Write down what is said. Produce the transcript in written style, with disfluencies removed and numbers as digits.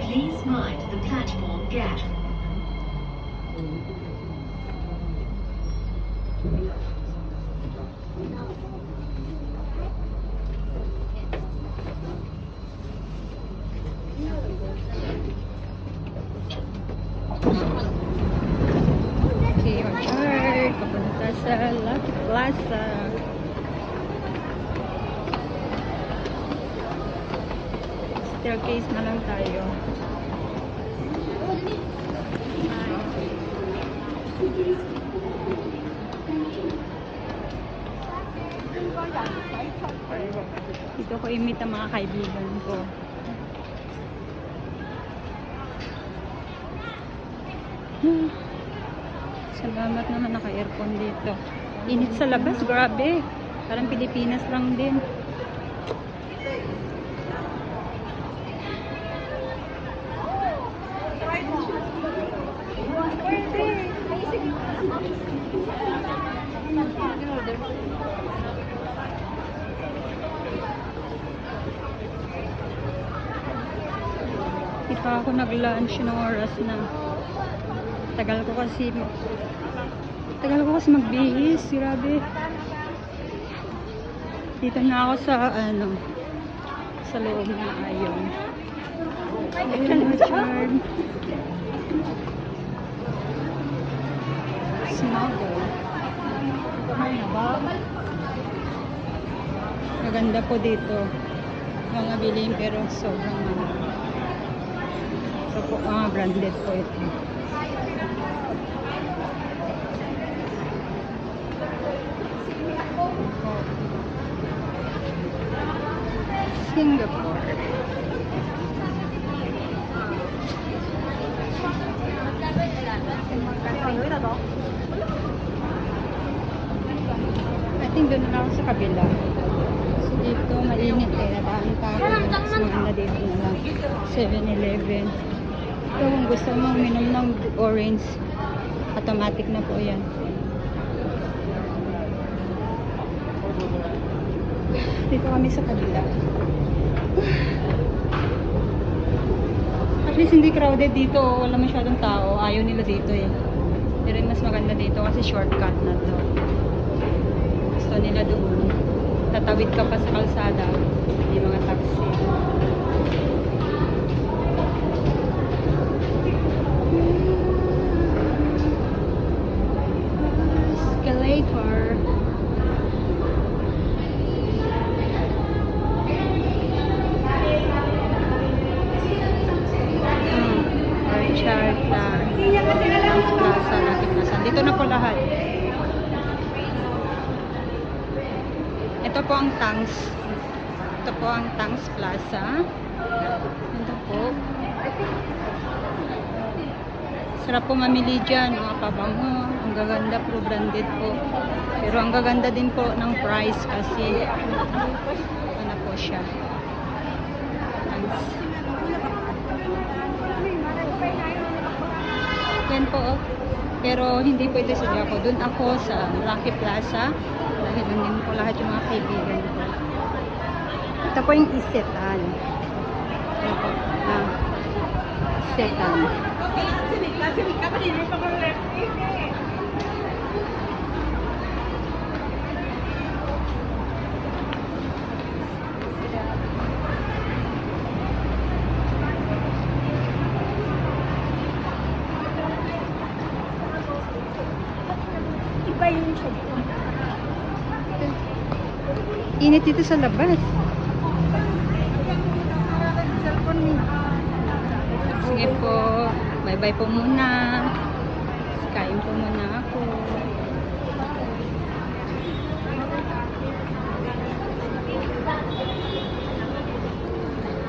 Please mind the platform gap. Okay, Orchard. Papunta sa Lucky Plaza. Staircase na lang tayo. Dito ko i-meet ang mga kaibigan ko. Salamat naman naka-aircon dito. Init sa labas, grabe. Parang Pilipinas lang din. Di pa ako nag-lunch ng oras na. Tagal ko kasi magbihis, grabe. Dito na ako sa sa loob ng ayon. Ayun, Richard. Snuggle. Maganda po dito. Mga bilhin pero sobrang mahal. Ito po, branded po ito. Singapore. I think doon na ako sa kabila. Kasi dito mainit eh. Nadaan pa ako. Mas maganda dito na lang. 7-Eleven. Ito kung gusto mo uminom ng orange, automatic na po yan. Dito kami sa kabila. At least hindi crowded dito. Wala masyadong tao. Ayaw nila dito eh. Pero mas maganda dito kasi shortcut na to. Gusto nila doon. Tatawid ka pa sa kalsada. May mga taxi. Escalator. Orchard na Plaza, Lucky Plaza. Dito na po lahat. Ito po ang Tangs. Ito po ang Tangs Plaza. Ito po. Sarap po mamili dyan. Mga pabango. Ang gaganda po, branded po. Pero ang gaganda din po ng price kasi ano po siya. Tangs. Yan po. Pero hindi po ito sa Jaco. Doon ako sa Lucky Plaza. Dahil nandun po lahat yung mga kaibigan ko. Ito po yung Isetan. Ito po. Isetan. Init dito sa labas. Sige po. Bye-bye po muna. Kain po muna.